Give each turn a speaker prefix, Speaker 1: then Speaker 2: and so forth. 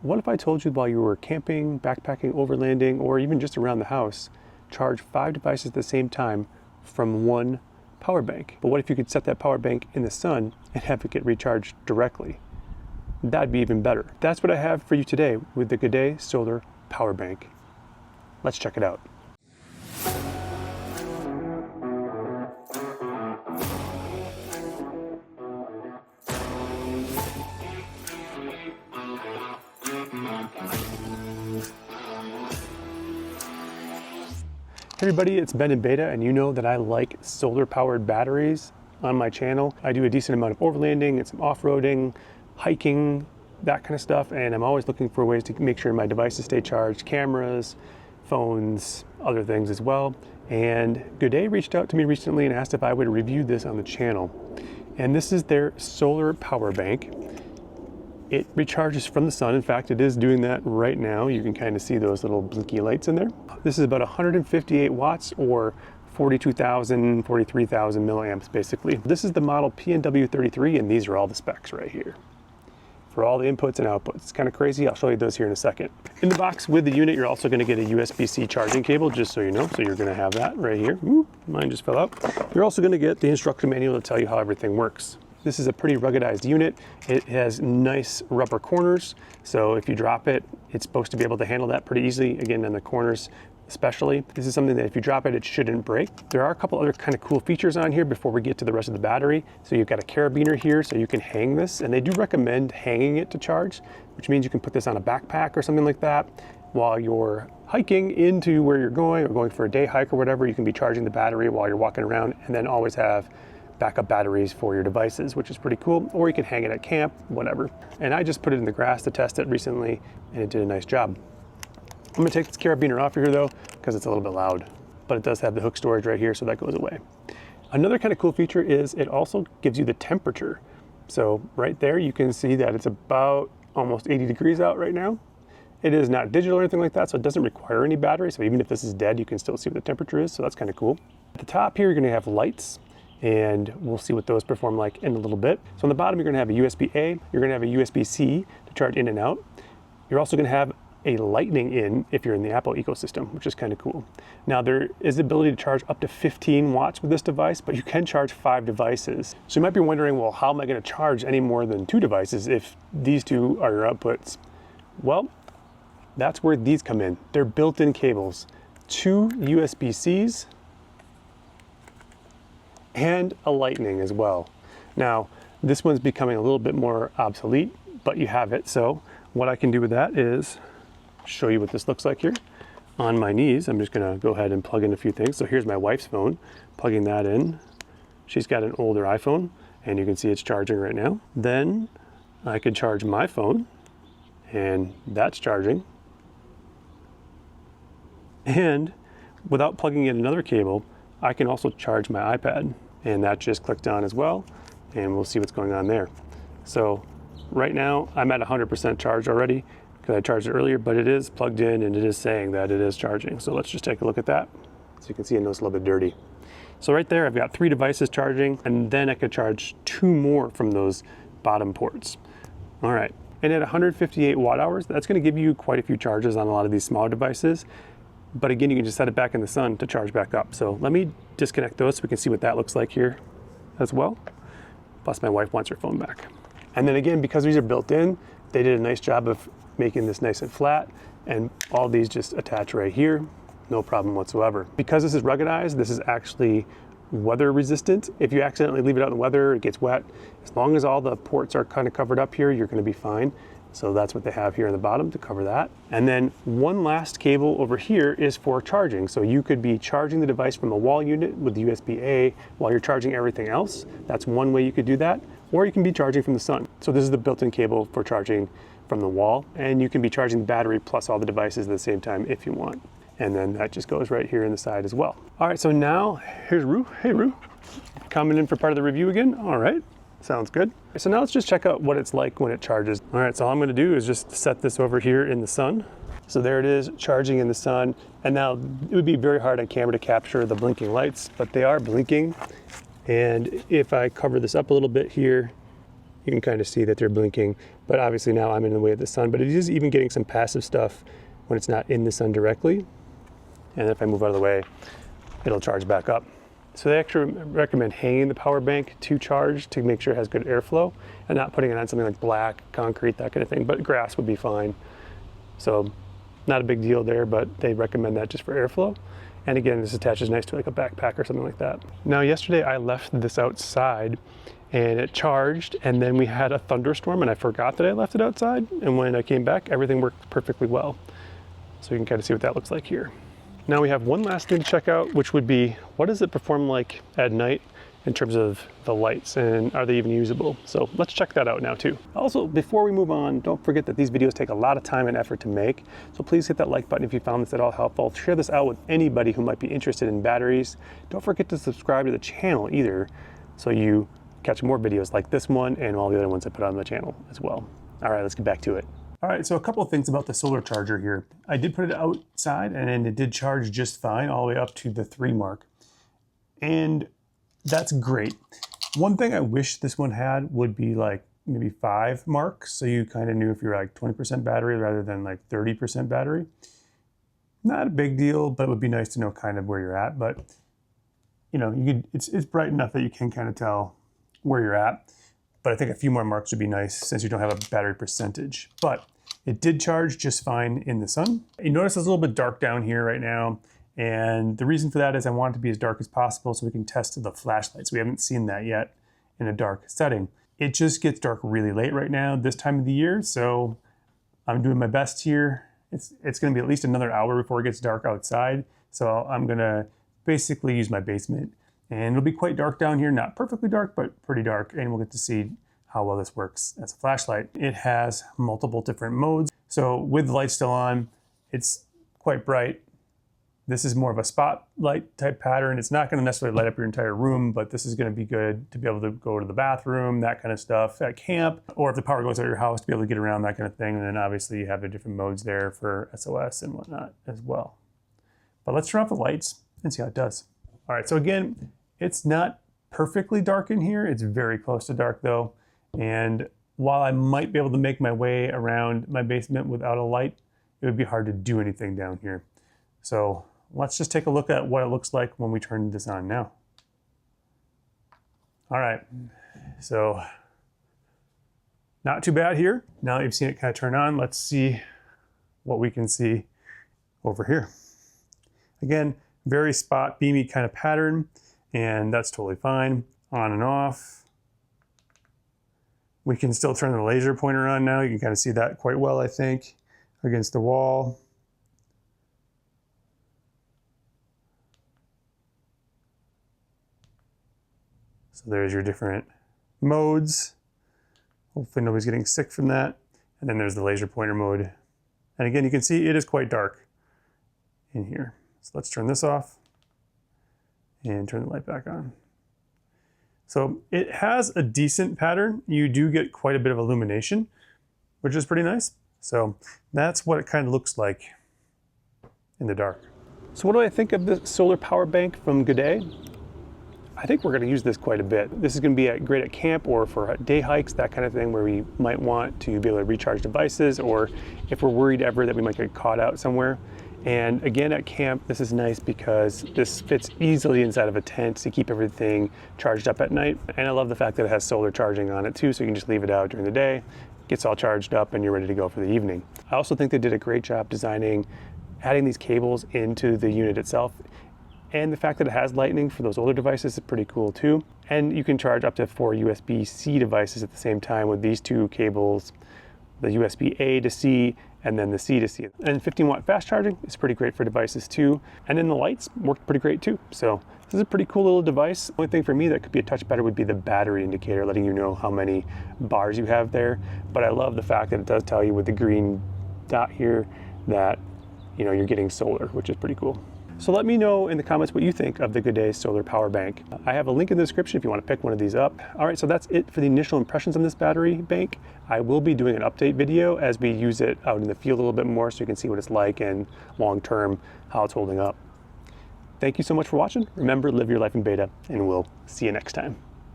Speaker 1: What if I told you while you were camping, backpacking, overlanding, or even just around the house, charge 5 devices at the same time from one power bank? But what if you could set that power bank in the sun and have it get recharged directly? That'd be even better. That's what I have for you today with the Goodaaa solar power bank. Let's check it out. Hey everybody, it's Ben in Beta, and you know that I like solar powered batteries on my channel. I do a decent amount of overlanding and some off-roading, hiking, that kind of stuff, and I'm always looking for ways to make sure my devices stay charged, cameras, phones, other things as well. And Goodaaa reached out to me recently and asked if I would review this on the channel. And this is their solar power bank. It recharges from the sun. In fact, it is doing that right now. You can kind of see those little blinky lights in there. This is about 158 watts or 42,000, 43,000 milliamps basically. This is the model PNW33, and these are all the specs right here for all the inputs and outputs. It's kind of crazy. I'll show you those here in a second. In the box with the unit, you're also going to get a USB-C charging cable, just so you know. So you're going to have that right here. Ooh, mine just fell out. You're also going to get the instruction manual to tell you how everything works. This is a pretty ruggedized unit. It has nice rubber corners, so if you drop it, it's supposed to be able to handle that pretty easily. Again, on the corners especially. This is something that if you drop it, it shouldn't break. There are a couple other kind of cool features on here before we get to the rest of the battery. So you've got a carabiner here, so you can hang this, and they do recommend hanging it to charge, which means you can put this on a backpack or something like that. While you're hiking into where you're going or going for a day hike or whatever, you can be charging the battery while you're walking around, and then always have backup batteries for your devices, which is pretty cool. Or you can hang it at camp, whatever. And I just put it in the grass to test it recently, and it did a nice job. I'm gonna take this carabiner off here though, because it's a little bit loud, but it does have the hook storage right here, so that goes away. Another kind of cool feature is it also gives you the temperature. So right there, you can see that it's about almost 80 degrees out right now. It is not digital or anything like that, so it doesn't require any battery. So even if this is dead, you can still see what the temperature is, so that's kind of cool. At the top here, you're gonna have lights, and we'll see what those perform like in a little bit. So on the bottom, you're gonna have a USB-A, you're gonna have a USB-C to charge in and out. You're also gonna have a lightning in if you're in the Apple ecosystem, which is kind of cool. Now there is the ability to charge up to 15 watts with this device, but you can charge 5 devices. So you might be wondering, well, how am I gonna charge any more than 2 devices if these 2 are your outputs? Well, that's where these come in. They're built-in cables, 2 USB-Cs, and a lightning as well. Now, this one's becoming a little bit more obsolete, but you have it. So what I can do with that is show you what this looks like here. On my knees, I'm just gonna go ahead and plug in a few things. So here's my wife's phone, plugging that in. She's got an older iPhone, and you can see it's charging right now. Then I could charge my phone, and that's charging. And without plugging in another cable, I can also charge my iPad, and that just clicked on as well, and we'll see what's going on there. So right now I'm at 100% charge already because I charged it earlier, but it is plugged in and it is saying that it is charging. So let's just take a look at that. So you can see I know it's a little bit dirty. So right there, I've got 3 devices charging, and then I could charge 2 more from those bottom ports. All right, and at 158 watt hours, that's gonna give you quite a few charges on a lot of these smaller devices. But again, you can just set it back in the sun to charge back up. So let me disconnect those so we can see what that looks like here as well. Plus my wife wants her phone back. And then again, because these are built in, they did a nice job of making this nice and flat, and all these just attach right here, no problem whatsoever. Because this is ruggedized, this is actually weather resistant. If you accidentally leave it out in the weather, it gets wet. As long as all the ports are kind of covered up here, you're gonna be fine. So that's what they have here in the bottom to cover that. And then one last cable over here is for charging. So you could be charging the device from a wall unit with the USB-A while you're charging everything else. That's one way you could do that. Or you can be charging from the sun. So this is the built-in cable for charging from the wall. And you can be charging the battery plus all the devices at the same time if you want. And then that just goes right here in the side as well. All right, so now here's Rue. Hey, Rue. Coming in for part of the review again. All right. Sounds good. So now let's just check out what it's like when it charges. All right, so all I'm gonna do is just set this over here in the sun. So there it is, charging in the sun. And now it would be very hard on camera to capture the blinking lights, but they are blinking. And if I cover this up a little bit here, You can kind of see that they're blinking, but obviously now I'm in the way of the sun, but it is even getting some passive stuff when it's not in the sun directly. And if I move out of the way, it'll charge back up. So they actually recommend hanging the power bank to charge to make sure it has good airflow and not putting it on something like black, concrete, that kind of thing, but grass would be fine. So not a big deal there, but they recommend that just for airflow. And again, this attaches nice to like a backpack or something like that. Now yesterday I left this outside and it charged, and then we had a thunderstorm and I forgot that I left it outside. And when I came back, everything worked perfectly well. So you can kind of see what that looks like here. Now we have one last thing to check out, which would be, what does it perform like at night in terms of the lights, and are they even usable? So let's check that out now too. Also, before we move on, don't forget that these videos take a lot of time and effort to make. So please hit that like button if you found this at all helpful. Share this out with anybody who might be interested in batteries. Don't forget to subscribe to the channel either, so you catch more videos like this one and all the other ones I put on the channel as well. All right, let's get back to it. All right, so a couple of things about the solar charger here. I did put it outside and it did charge just fine all the way up to the 3 mark. And that's great. One thing I wish this one had would be like maybe 5 marks, so you kind of knew if you're like 20% battery rather than like 30% battery. Not a big deal, but it would be nice to know kind of where you're at. But you know, it's bright enough that you can kind of tell where you're at. But I think a few more marks would be nice since you don't have a battery percentage. But it did charge just fine in the sun. You notice it's a little bit dark down here right now. And the reason for that is I want it to be as dark as possible so we can test the flashlights. We haven't seen that yet in a dark setting. It just gets dark really late right now, this time of the year. So I'm doing my best here. It's gonna be at least another hour before it gets dark outside. So I'm gonna basically use my basement. And it'll be quite dark down here, not perfectly dark, but pretty dark. And we'll get to see how well this works as a flashlight. It has multiple different modes. So with the light still on, it's quite bright. This is more of a spotlight type pattern. It's not gonna necessarily light up your entire room, but this is gonna be good to be able to go to the bathroom, that kind of stuff, at camp, or if the power goes out of your house, to be able to get around, that kind of thing. And then obviously you have the different modes there for SOS and whatnot as well. But let's turn off the lights and see how it does. All right, so again, it's not perfectly dark in here. It's very close to dark though. And while I might be able to make my way around my basement without a light, it would be hard to do anything down here. So let's just take a look at what it looks like when we turn this on now. All right, so not too bad here. Now that you've seen it kind of turn on, let's see what we can see over here. Again, very spot beamy kind of pattern, and that's totally fine. On and off. We can still turn the laser pointer on now. You can kind of see that quite well, I think, against the wall. So there's your different modes. Hopefully nobody's getting sick from that. And then there's the laser pointer mode. And again, you can see it is quite dark in here. So let's turn this off and turn the light back on. So it has a decent pattern. You do get quite a bit of illumination, which is pretty nice. So that's what it kind of looks like in the dark. So what do I think of the solar power bank from Goodaaa? I think we're going to use this quite a bit. This is going to be great at camp or for day hikes, that kind of thing, where we might want to be able to recharge devices, or if we're worried ever that we might get caught out somewhere. And again, at camp, this is nice because this fits easily inside of a tent to keep everything charged up at night. And I love the fact that it has solar charging on it too, so you can just leave it out during the day, gets all charged up, and you're ready to go for the evening. I also think they did a great job designing, adding these cables into the unit itself. And the fact that it has lightning for those older devices is pretty cool too. And you can charge up to 4 USB-C devices at the same time with these 2 cables, the USB-A to C, and then the C to C. And 15-watt fast charging is pretty great for devices too. And then the lights work pretty great too. So this is a pretty cool little device. The only thing for me that could be a touch better would be the battery indicator, letting you know how many bars you have there. But I love the fact that it does tell you with the green dot here that, you know, you're getting solar, which is pretty cool. So let me know in the comments what you think of the Goodaaa solar power bank. I have a link in the description if you want to pick one of these up. All right, so that's it for the initial impressions on this battery bank. I will be doing an update video as we use it out in the field a little bit more so you can see what it's like and long-term how it's holding up. Thank you so much for watching. Remember, live your life in beta, and we'll see you next time.